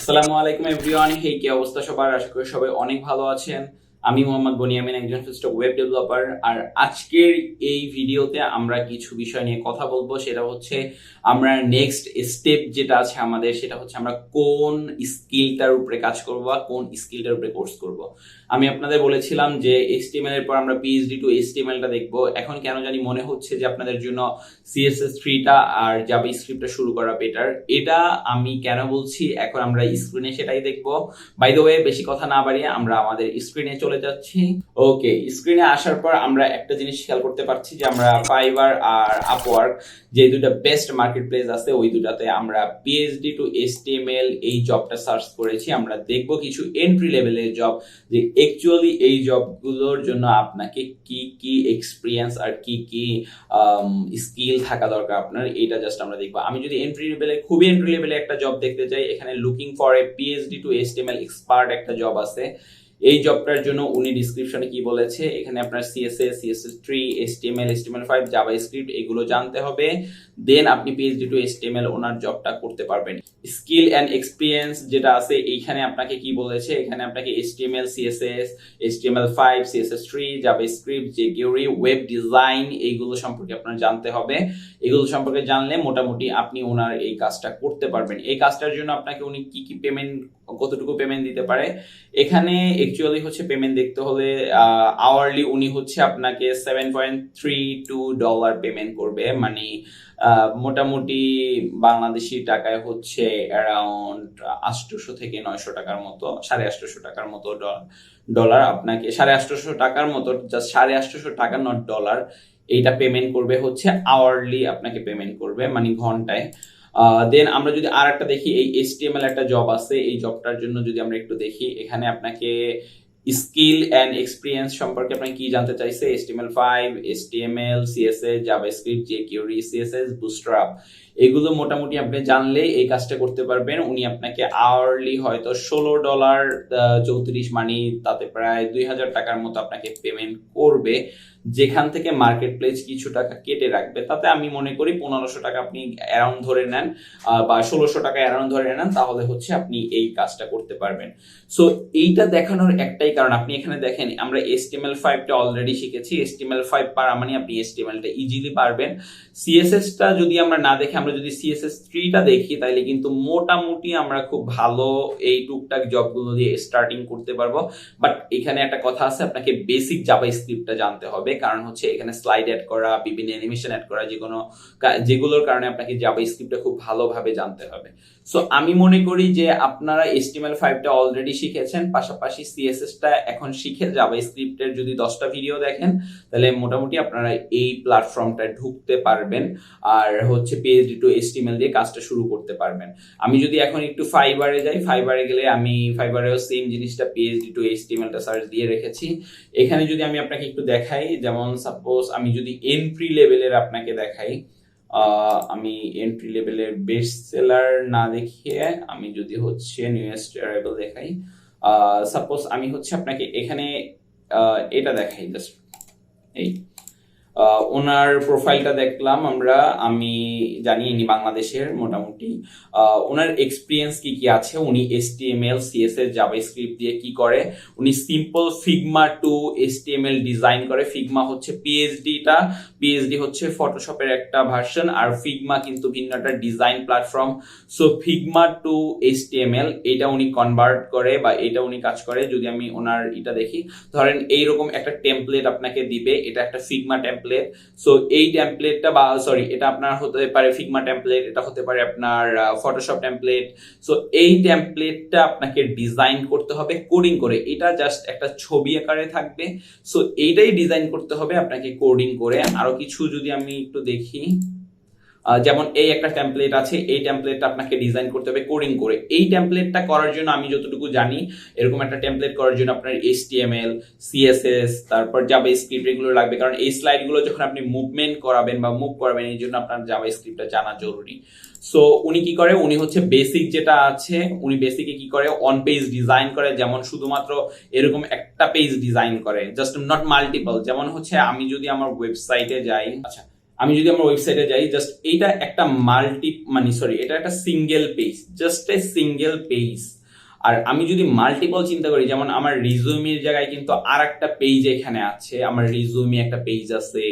আসসালামু আলাইকুম এভরিওয়ান। হেই, কি অবস্থা সবার? আশা করি সবাই অনেক ভালো আছেন। আমি মোহাম্মদ বনি আমিন, একজন ফুলস্ট্যাক ওয়েব ডেভেলপার। আর আজকের এই ভিডিওতে আমরা কিছু বিষয় নিয়ে কথা বলবো। সেটা হচ্ছে আমরা নেক্সট স্টেপ যেটা আছে আমাদের, সেটা হচ্ছে আমরা কোন স্কিলটার উপরে কাজ করব বা কোন স্কিলটার উপরে কোর্স করব। আমি আপনাদের বলেছিলাম যে এইচটিএমএল এর পর আমরা পিএইচডি টু এইচটিএমএলটা দেখবো। এখন কেন জানি মনে হচ্ছে যে আপনাদের জন্য CSS3টা আর জাভাস্ক্রিপ্টটা শুরু করা বেটার। এটা আমি কেন বলছি, এখন আমরা স্ক্রিনে সেটাই দেখবো। বাই দ্য ওয়ে, বেশি কথা না বাড়িয়ে আমরা আমাদের স্ক্রিনে চলে যাচ্ছি। ওকে, স্ক্রিনে আসার পর আমরা একটা জিনিস খেয়াল করতে পারছি যে আমরা ফাইবার আর আপওয়ার্ক, যে দুটো বেস্ট মার্কেট প্লেস আছে, ওই দুটাতে আমরা পিএইচডি টু এইচটিএমএল এই জবটা সার্চ করেছি। আমরা দেখবো কিছু এন্ট্রি লেভেলের জব, যে অ্যাকচুয়ালি এই জবগুলোর জন্য আপনাকে কি কি এক্সপিরিয়েন্স আর কি কি স্কিল থাকা দরকার আপনার, এটা জাস্ট আমরা দেখবো। আমি যদি খুবই এন্ট্রি লেভেলে একটা জব দেখতে চাই, এখানে looking for a PhD two HTML expert একটা জব আছে। এই জবটার জন্য উনি ডিসক্রিপশনে কি বলেছে, এখানে আপনার CSS, CSS3, HTML, HTML5, JavaScript এগুলো জানতে হবে। দেন আপনি পিএইচডি টু এইচটিএমএল ওনার জবটা করতে পারবেন। স্কিল অ্যান্ড এক্সপিরিয়েন্স যেটা আছে এইখানে আপনাকে কি বলেছে, এখানে আপনাকে HTML, CSS, HTML5, CSS3, JavaScript, jQuery, web design এইগুলো সম্পর্কে আপনার জানতে হবে। এগুলো সম্পর্কে জানলে মোটামুটি আপনি ওনার এই কাজটা করতে পারবেন। এই কাজটার জন্য আপনাকে উনি কি কি পেমেন্ট, কতটুকু পেমেন্ট দিতে পারে, এখানে অ্যাকচুয়ালি হচ্ছে পেমেন্ট দেখতে হলে আওয়ারলি উনি হচ্ছে আপনাকে $7.32 পেমেন্ট করবে। মানে মোটামুটি বাংলাদেশি টাকায় হচ্ছে অ্যারাউন্ড 800 থেকে 900 টাকার মতো, 850 টাকার মতো ডলার আপনাকে, 850 টাকার মতো, জাস্ট 850 টাকা, নট ডলার। এইটা পেমেন্ট করবে হচ্ছে আওয়ারলি, আপনাকে পেমেন্ট করবে মানে ঘন্টায়। দেন আমরা যদি আর একটা দেখি, এই HTML একটা জব আছে, এই জবটার জন্য যদি আমরা একটু দেখি, এখানে আপনাকে স্কিল অ্যান্ড এক্সপিরিয়েন্স সম্পর্কে আপনাকে কি জানতে চাইছে, HTML5, HTML, CSS, JavaScript, jQuery, CSS, bootstrap, এগুলো মোটামুটি আপনি জানলে এই কাজটা করতে পারবেন। উনি আপনাকে আওয়ারলি হয়তো $16.34, মানে তাতে প্রায় 2000 টাকার মতো আপনাকে পেমেন্ট করবে, যেখান থেকে মার্কেট প্লেস কিছু টাকা কেটে রাখবে। তাতে আমি মনে করি 1500 টাকা আপনি অ্যারাউন্ড ধরে নেন, বা 1600 টাকা অ্যারাউন্ড ধরে নেন, তাহলে হচ্ছে আপনি এই কাজটা করতে পারবেন। সো এইটা দেখানোর একটাই কারণ, আপনি এখানে দেখেন আমরা HTML5টা অলরেডি শিখেছি। HTML5 পারা মানে আপনি HTMLটা ইজিলি পারবেন। CSSটা যদি আমরা না দেখে, আমরা যদি CSS3টা দেখি, তাহলে কিন্তু মোটামুটি আমরা খুব ভালো এই টুকটাক জবগুলো দিয়ে স্টার্টিং করতে পারবো। বাট এখানে একটা কথা আছে, আপনাকে বেসিক জাভাস্ক্রিপ্টটা জানতে হবে, কারণ হচ্ছে এখানে স্লাইড অ্যাড করা, বিভিন্ন অ্যানিমেশন অ্যাড করা, যেগুলোর কারণে আপনাকে জাভাস্ক্রিপ্টটা খুব ভালোভাবে জানতে হবে। সো আমি মনে করি যে আপনারা HTML5টা অলরেডি শিখেছেন, পাশাপাশি CSSটা এখন শিখে জাভাস্ক্রিপ্টের যদি 10টা ভিডিও দেখেন, তাহলে মোটামুটি আপনারা এই প্ল্যাটফর্মটায় ঢুকতে পারবেন, আর হচ্ছে পিএইচডি টু HTML দিয়ে কাজটা শুরু করতে পারবেন। আমি যদি এখন একটু ফাইবারে যাই, ফাইবারে গেলে আমি ফাইবারেও সেম জিনিসটা পিএইচডি টু HTMLটা সার্চ দিয়ে রেখেছি। এখানে যদি আমি আপনাকে একটু দেখাই, যেমন সাপোজ আমি যদি এন্ট্রি লেভেলের আপনাকে দেখাই, আমি এন্ট্রি লেভেলের বেস্ট সেলার না দেখিয়ে আমি যদি হচ্ছে নিউয়েস্ট অ্যারাইভাল দেখাই, সাপোজ আমি হচ্ছে আপনাকে এখানে এটা দেখাই, জাস্ট এই ওনার প্রোফাইলটা দেখলাম আমরা। আমি জানি ইনি বাংলাদেশের। মোটামুটি ওনার এক্সপিরিয়েন্স কি কি আছে, উনি HTML, CSS, জাভাস্ক্রিপ্ট দিয়ে কি করে, উনি simple Figma to HTML design করে। ফিগমা হচ্ছে পিএইচডি হচ্ছে ফটোশপের একটা ভার্সন, আর ফিগমা কিন্তু ভিন্ন একটা design platform. So Figma to HTML এটা উনি কনভার্ট করে, বা এটা উনি কাজ করে। যদি আমি ওনার এটা দেখি, ধরেন এইরকম একটা টেমপ্লেট আপনাকে দিবে, এটা একটা ফিগমা টেমপ্লেট। সো এই টেমপ্লেটটা, বা সরি, এটা আপনার হতে পারে ফিগমা টেমপ্লেট, এটা হতে পারে আপনার ফটোশপ টেমপ্লেট। সো এই টেমপ্লেটটা আপনাকে ডিজাইন করতে হবে কোডিং করে। এটা জাস্ট একটা ছবি আকারে থাকবে, সো এইটাই ডিজাইন করতে হবে আপনাকে কোডিং করে। আরো কিছু যদি আমি একটু দেখি, যেমন এই একটা টেমপ্লেট আছে, এই টেমপ্লেটটা আপনাকে ডিজাইন করতে হবে কোডিং করে। এই টেমপ্লেটটা করার জন্য আমি যতটুকু জানি, এরকম একটা টেমপ্লেট করার জন্য আপনার HTML, CSS, তারপর জাভাস্ক্রিপ্ট এগুলো লাগবে, কারণ এই স্লাইডগুলো যখন আপনি মুভমেন্ট করাবেন বা মুভ করবেন, এই জন্য আপনার জাভাস্ক্রিপ্টটা জানা জরুরি। সো উনি কি করে, উনি হচ্ছে বেসিক যেটা আছে, উনি বেসিকে কি করে, অন পেজ ডিজাইন করে, যেমন শুধুমাত্র এরকম একটা পেজ ডিজাইন করে, জাস্ট নট মাল্টিপল। যেমন হচ্ছে আমি যদি আমার ওয়েবসাইটে যাই, আচ্ছা আমি যদি আমার ওয়েবসাইটে যাই, জাস্ট এইটা একটা এটা একটা single page, just a single page. আর আমি যদি মাল্টিপল চিন্তা করি, যেমন আমার রিজুমির জায়গায় কিন্তু আর একটা পেজ এখানে আছে, আমার রিজুমি একটা পেজ আছে,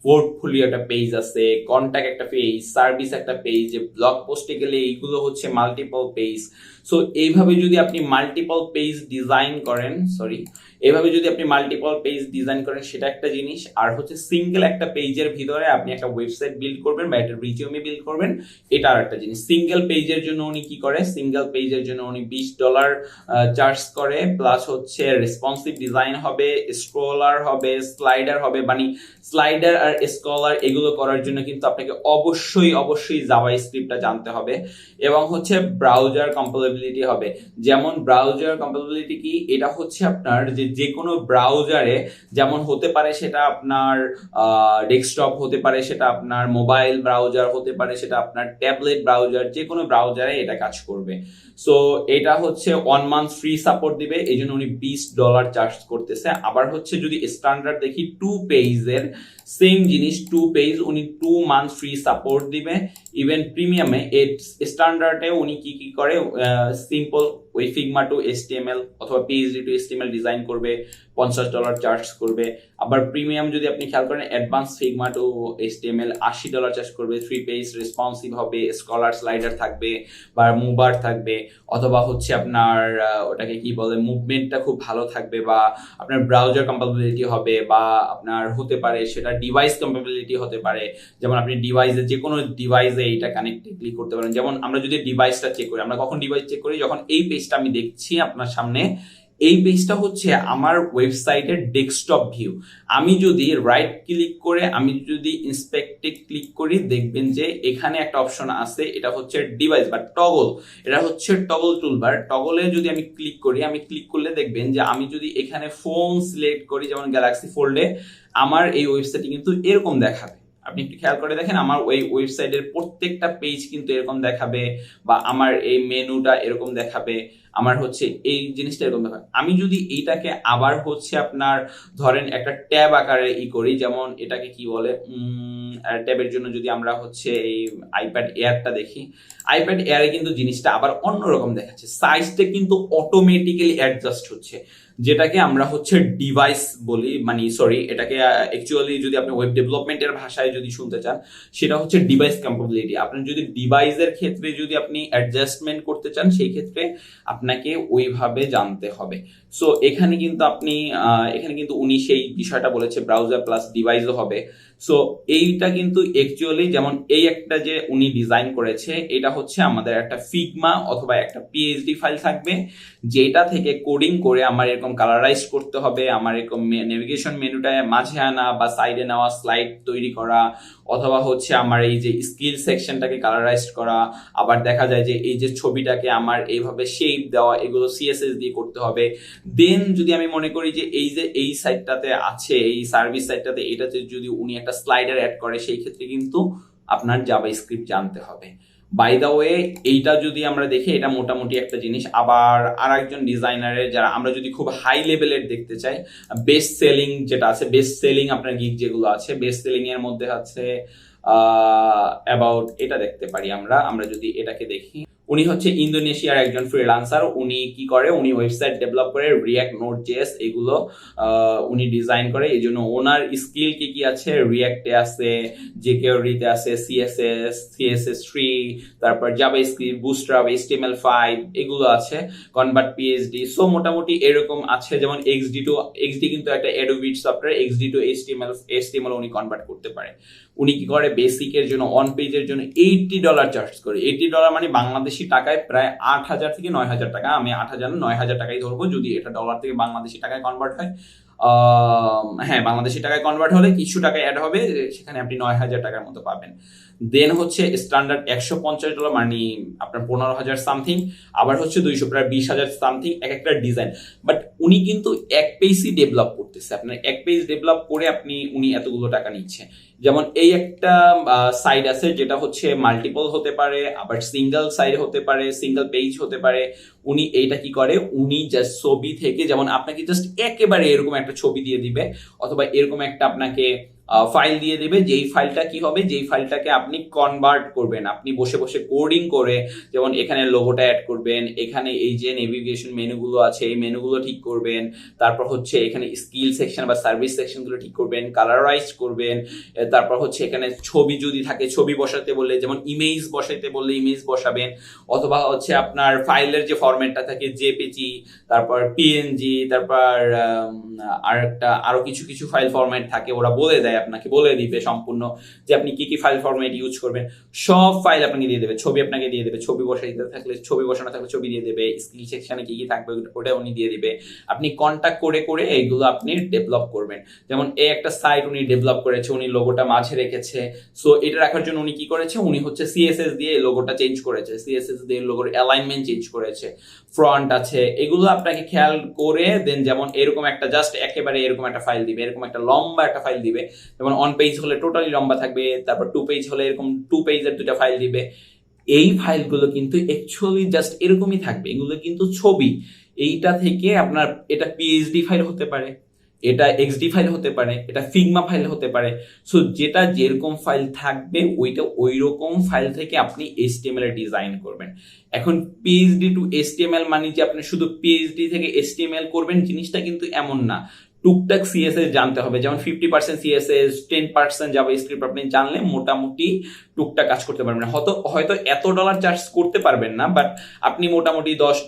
পোর্টফোলিও একটা পেজ আছে, কন্ট্যাক্ট একটা পেজ, সার্ভিস একটা পেজ, ব্লগ পোস্টে গেলে এইগুলো হচ্ছে মাল্টিপল পেজ। সো এইভাবে যদি আপনি মাল্টিপল পেজ ডিজাইন করেন, সেটা একটা জিনিস। আর হচ্ছে সিঙ্গেল একটা পেজের ভিতরে আপনি একটা ওয়েবসাইট বিল্ড করবেন বা একটা রিজিউমি বিল্ড করবেন, এটা আর একটা জিনিস। সিঙ্গেল পেজের জন্য উনি কি করে, সিঙ্গেল পেজের জন্য উনি $20 চার্জ করে, প্লাস হচ্ছে রেসপন্সিভ ডিজাইন হবে, স্ক্রলার হবে, স্লাইডার হবে। মানে স্লাইডার আর স্ক্রলার এগুলো করার জন্য কিন্তু আপনাকে অবশ্যই জাভাস্ক্রিপ্টটা জানতে হবে, এবং হচ্ছে ব্রাউজার কম্পাটিবিলিটি হবে। যেমন ব্রাউজার কম্পাটিবিলিটি কি, এটা হচ্ছে আপনার যে কোনো ব্রাউজারে, যেমন হতে পারে সেটা আপনার ডেস্কটপ হতে পারে, সেটা আপনার মোবাইল ব্রাউজার হতে পারে, সেটা আপনার ট্যাবলেট ব্রাউজার, যে কোনো ব্রাউজারে এটা কাজ করবে। সো এটা হচ্ছে 1 মান্থ ফ্রি সাপোর্ট দিবে, এই জন্য উনি $20 চার্জ করতেছে। আবার হচ্ছে যদি স্ট্যান্ডার্ড দেখি 2 পেজের সেম জিনিস, 2 পেজ উনি 2 মান্থ ফ্রি সাপোর্ট দিবে। ইভেন প্রিমিয়ামে স্ট্যান্ডার্ডে উনি কি করে, সিম্পল ওই ফিগমা টু HTML অথবা PHP টু HTML ডিজাইন করবে, $50 চার্জ করবে। আবার প্রিমিয়াম যদি আপনি খেয়াল করেন, advance Figma to HTML $80 charge করবে, 3 পেজ রেসপন্সিভ হবে, স্কলার স্লাইডার থাকবে বা মুভার থাকবে, অথবা হচ্ছে আপনার ওটাকে কি বলে, মুভমেন্টটা খুব ভালো থাকবে, বা আপনার ব্রাউজার কম্পাটিবিলিটি হবে, বা আপনার হতে পারে সেটা ডিভাইস কম্পাটিবিলিটি হতে পারে। যেমন আপনি ডিভাইসে, যে কোনো ডিভাইসে এইটা কানেক্টিভলি করতে পারেন। যেমন আমরা যদি ডিভাইসটা চেক করি, আমরা কখন ডিভাইস চেক করি, যখন এই পেজটা আমি দেখছি আপনার সামনে, এই পেজটা হচ্ছে আমার ওয়েবসাইটের ডেস্কটপ ভিউ। আমি যদি রাইট ক্লিক করে, আমি যদি ইন্সপেক্টে ক্লিক করি, দেখবেন যে এখানে একটা অপশন আছে, এটা হচ্ছে ডিভাইস বা টগল। এটা হচ্ছে টগল টুলবার। টগলে যদি আমি ক্লিক করি, আমি ক্লিক করলে দেখবেন যে আমি যদি এখানে ফোন সিলেক্ট করি, যেমন গ্যালাক্সি ফোল্ডে, আমার এই ওয়েবসাইটটি কিন্তু এরকম দেখাবে। আপনি একটু খেয়াল করে দেখেন, আমার ওই ওয়েবসাইটের প্রত্যেকটা পেজ কিন্তু এরকম দেখাবে, বা আমার এই মেনুটা এরকম দেখাবে, আমার হচ্ছে এই জিনিসটা এরকম দেখাবে। আমি যদি এইটাকে আবার হচ্ছে আপনার ধরেন একটা ট্যাব আকারে করি, যেমন এটাকে কি বলে, ট্যাবের জন্য যদি আমরা হচ্ছে এই আইপ্যাড এয়ারটা দেখি, আইপ্যাড এয়ারে কিন্তু জিনিসটা আবার অন্যরকম দেখাচ্ছে, সাইজটা কিন্তু অটোমেটিক্যালি অ্যাডজাস্ট হচ্ছে, যেটাকে আমরা হচ্ছে ডিভাইস বলি। মানে এটাকে অ্যাকচুয়ালি যদি আপনি ওয়েব ডেভেলপমেন্টের ভাষায় যদি শুনতে চান, সেটা হচ্ছে ডিভাইস কম্পাটিবিলিটি। আপনার যদি ডিভাইসের ক্ষেত্রে যদি আপনি অ্যাডজাস্টমেন্ট করতে চান, সেই ক্ষেত্রে আপনাকে ওইভাবে জানতে হবে। সো এখানে কিন্তু উনি সেই বিষয়টা বলেছে, ব্রাউজার প্লাস ডিভাইসও হবে। সো এইটা কিন্তু অ্যাকচুয়ালি, যেমন এই একটা যে উনি ডিজাইন করেছে, এটা হচ্ছে আমাদের একটা ফিগমা অথবা একটা PHP ফাইল থাকবে, যেটা থেকে কোডিং করে আমার এরকম কালারাইজ করতে হবে, আমার এরকম নেভিগেশন মেনুটায় মাঝে আনা বা সাইডে নেওয়া, স্লাইড তৈরি করা, অথবা হচ্ছে আমার এই যে স্কিল সেকশনটাকে কালারাইজ করা, আবার দেখা যায় যে এই যে ছবিটাকে আমার এইভাবে শেপ দেওয়া, এগুলো CSS দিয়ে করতে হবে। দেন যদি আমি মনে করি যে এই সাইটটাতে আছে, এই সার্ভিস সাইটটাতে, এটাতে যদি উনি একটা স্লাইডার অ্যাড করে, সেই ক্ষেত্রে কিন্তু আপনার জাভাস্ক্রিপ্ট জানতে হবে। বাই দ্য ওয়ে, এইটা যদি আমরা দেখি, এটা মোটামুটি একটা জিনিস। আবার আর একজন ডিজাইনারের, যারা আমরা যদি খুব হাই লেভেলের দেখতে চাই, বেস্ট সেলিং যেটা আছে, বেস্ট সেলিং আপনার গিগ যেগুলো আছে, বেস্ট সেলিং এর মধ্যে আছে অ্যাবাউট, এটা দেখতে পারি আমরা যদি এটাকে দেখি, উনি হচ্ছে ইন্দোনেশিয়ার একজন ফ্রিল্যান্সার। উনি কি করে, উনি ওয়েবসাইট ডেভেলপ করে, রিয়াক্ট, নোড.js এগুলো উনি ডিজাইন করে। এই জন্য ওনার স্কিল কি আছে, রিয়াক্টে আছে, jQuery-তে আছে, CSS3, তারপর জাভাস্ক্রিপ্ট, বুটস্ট্র্যাপ, HTML5 এগুলো আছে, কনভার্ট PHP। সো মোটামুটি এরকম আছে। যেমন XD কিন্তু একটা Adobe software, XD to HTML উনি কনভার্ট করতে পারে। উনি কি করে, বেসিকের জন্য, অন পেজের জন্য $80 চার্জ করে। $80 মানে বাংলাদেশি টাকায় প্রায় 8,000 থেকে 9,000 টাকা। আমি 8,000 না 9,000 টাকাই ধরবো, যদি এটা ডলার থেকে বাংলাদেশি টাকায় কনভার্ট হয়। হ্যাঁ, বাংলাদেশি টাকায় কনভার্ট হলে কিছু টাকা অ্যাড হবে, সেখানে আপনি 9,000 টাকার মতো পাবেন। দেন হচ্ছে স্ট্যান্ডার্ড $150, মানে আপনার 15,000 সামথিং। আবার হচ্ছে 200, প্রায় 20,000 সামথিং এক একটা ডিজাইন। বাট উনি কিন্তু এক পেজই ডেভেলপ করতেছে, আপনার এক পেজ ডেভেলপ করে উনি এতগুলো টাকা নিচ্ছে। যেমন এই একটা সাইড আছে, যেটা হচ্ছে মাল্টিপল হতে পারে, আবার সিঙ্গেল সাইড হতে পারে, সিঙ্গেল পেজ হতে পারে। উনি এইটা কি করে, উনি জাস্ট ছবি থেকে, যেমন আপনাকে জাস্ট একেবারে এরকম একটা ছবি দিয়ে দিবে, অথবা এরকম একটা আপনাকে ফাইল দিয়ে দেবে, যেই ফাইলটা কি হবে, যেই ফাইলটাকে আপনি কনভার্ট করবেন, আপনি বসে বসে কোডিং করে, যেমন এখানে লোগোটা অ্যাড করবেন, এখানে এই যে নেভিগেশন মেনুগুলো আছে এই মেনুগুলো ঠিক করবেন, তারপর হচ্ছে এখানে স্কিল সেকশন বা সার্ভিস সেকশনগুলো ঠিক করবেন, কালারাইজ করবেন, তারপর হচ্ছে এখানে ছবি যদি থাকে ছবি বসাতে বললে, যেমন ইমেজ বসাতে বললে ইমেজ বসাবেন, অথবা হচ্ছে আপনার ফাইলের যে ফরম্যাটটা থাকে জেপিজি, তারপর পিএনজি, তারপর আরো কিছু কিছু ফাইল ফরম্যাট থাকে, ওরা বলে দেয়, আপনাকে বলে দিবে সম্পূর্ণ যে আপনি কি কি ফাইল ফরম্যাট ইউজ করবেন, সব ফাইল আপনাকে দিয়ে দেবে, ছবি আপনাকে দিয়ে দেবে, ছবি বসাইতে থাকলে ছবি বসানো থাকলে ছবি দিয়ে দেবে, স্কিল সেকশনে কি কি থাকবে ওটা উনি দিয়ে দিবে, আপনি কন্টাক্ট করে করে এইগুলো আপনি ডেভেলপ করবেন। যেমন এই একটা সাইট উনি ডেভেলপ করেছে, উনি লোগোটা মাঝে রেখেছে, সো এটা রাখার জন্য উনি কি করেছে, উনি হচ্ছে সিএসএস দিয়ে লোগোটা চেঞ্জ করেছে, সিএসএস দিয়ে লোগোর অ্যালাইনমেন্ট চেঞ্জ করেছে, ফ্রন্ট আছে, এগুলো আপনাকে খেয়াল করে দেন। যেমন এরকম একটা জাস্ট একেবারে এরকম একটা ফাইল দিবে, এরকম একটা লম্বা একটা ফাইল দিবে, যেমন অন পেজ হলে টোটালি লম্বা থাকবে, তারপর 2 পেজ হলে এরকম 2 পেজের দুটা ফাইল দিবে। এই ফাইলগুলো কিন্তু অ্যাকচুয়ালি জাস্ট এরকমই থাকবে, এগুলো কিন্তু ছবি। এইটা থেকে আপনার এটা পিএইচডি ফাইল হতে পারে, এটা এক্সডি ফাইল হতে পারে, এটা ফিগমা ফাইল হতে পারে। সো যেটা যেরকম ফাইল থাকবে ওইটা ওই রকম ফাইল থেকে আপনি এইচটিএমএল এ ডিজাইন করবেন। এখন পিএইচডি টু এইচটিএমএল মানে যে আপনি শুধু পিএইচডি থেকে এইচটিএমএল করবেন জিনিসটা কিন্তু এমন না। টুকটাক সিএসএস জানতে হবে, যেমন 50% সিএসএস, 10% জাভাস্ক্রিপ্ট আপনি জানলে মোটামুটি টুকটাক কাজ করতে পারবেন। হয়তো এত ডলার চার্জ করতে পারবেন না, বাট আপনি মোটামুটি $10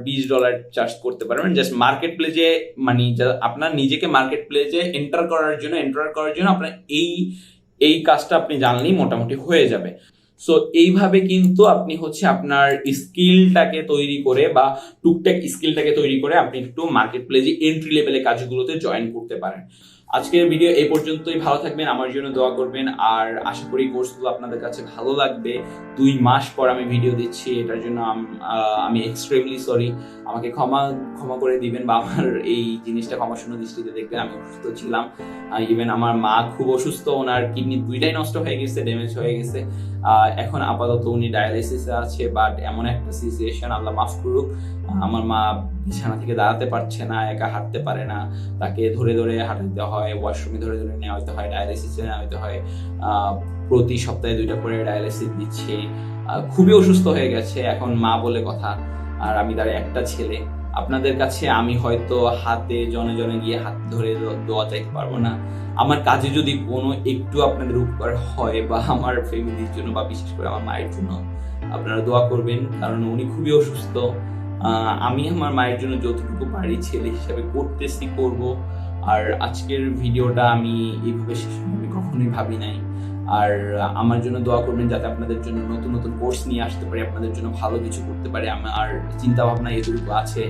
$20 চার্জ করতে পারবেন জাস্ট মার্কেট প্লেসে, মানে আপনার নিজেকে মার্কেট প্লেসে এন্টার করার জন্য আপনার এই কাজটা আপনি জানলেই মোটামুটি হয়ে যাবে। সো এইভাবে কিন্তু আপনি হচ্ছে আপনার স্কিলটাকে তৈরি করে বা টুকটাক স্কিলটাকে তৈরি করে আপনি একটু মার্কেট প্লেসে এন্ট্রি লেভেলে কাজগুলোতে জয়েন করতে পারেন। আজকের ভিডিও এই পর্যন্তই, ভালো থাকবেন, আমার জন্য দোয়া করবেন, আর আশা করি কোর্সগুলো আপনাদের কাছে ভালো লাগবে। 2 মাস পর আমি ভিডিও দিচ্ছি, এটার জন্য আমি এক্সট্রিমলি সরি, আমাকে ক্ষমা করে দিবেন বা আমার এই জিনিসটা ক্ষমাশূন্য দৃষ্টিতে দেখবেন। আমি অসুস্থ ছিলাম, ইভেন আমার মা খুব অসুস্থ, ওনার কিডনি দুইটাই নষ্ট হয়ে গেছে, ড্যামেজ হয়ে গেছে, এখন আপাতত উনি ডায়ালিসিসে আছে। বাট এমন একটা সিচুয়েশন, আল্লাহ মাফ করুক, আমার মা বিছানা থেকে দাঁড়াতে পারছে না, একা হাঁটতে পারে না, তাকে ধরে ধরে হাঁটাতে হয়, ওয়াশরুমে ধরে ধরে নেওয়া হতে হয়, ডায়ালিসিসে নেওয়া হতে হয়, প্রতি সপ্তাহে 2টা করে ডায়ালিসিস দিচ্ছে, খুবই অসুস্থ হয়ে গেছে এখন, মা বলে কথা। আর আমি তার একটা ছেলে। আপনাদের কাছে আমি হয়তো হাতে জনে জনে গিয়ে হাত ধরে দোয়া চাইতে পারবো না। আমার কাজে যদি কোনো একটু আপনাদের উপকার হয় বা আমার ফ্যামিলির জন্য বা বিশেষ করে আমার মায়ের জন্য আপনারা দোয়া করবেন, কারণ উনি খুবই অসুস্থ। আমি আমার মায়ের জন্য যতটুকু পারি ছেলে হিসাবে করব। আর আজকের ভিডিওটা আমি এইভাবে শেষ আমি কখনোই ভাবি নাই। আর আমার জন্য দোয়া করবেন যাতে আপনাদের জন্য নতুন নতুন কোর্স নিয়ে আসতে পারি, আপনাদের জন্য ভালো কিছু করতে পারি। আমার চিন্তা ভাবনা এতটুকু আছে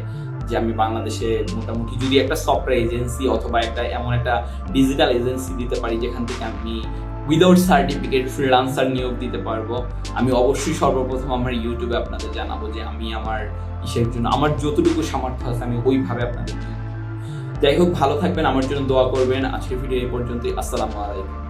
যে আমি বাংলাদেশে মোটামুটি যদি একটা সফটওয়্যার এজেন্সি অথবা এমন একটা ডিজিটাল এজেন্সি দিতে পারি যেখান থেকে আমি উইদাউট সার্টিফিকেট ফ্রিল্যান্সার নিয়োগ দিতে পারবো, আমি অবশ্যই সর্বপ্রথম আমার ইউটিউবে আপনাদের জানাবো যে আমি আমার ইসের জন্য আমার যতটুকু সামর্থ্য আছে আমি ওইভাবে আপনাদের। যাই হোক, ভালো থাকবেন, আমার জন্য দোয়া করবেন। আজকের ভিডিও এই পর্যন্তই। আসসালামু আলাইকুম।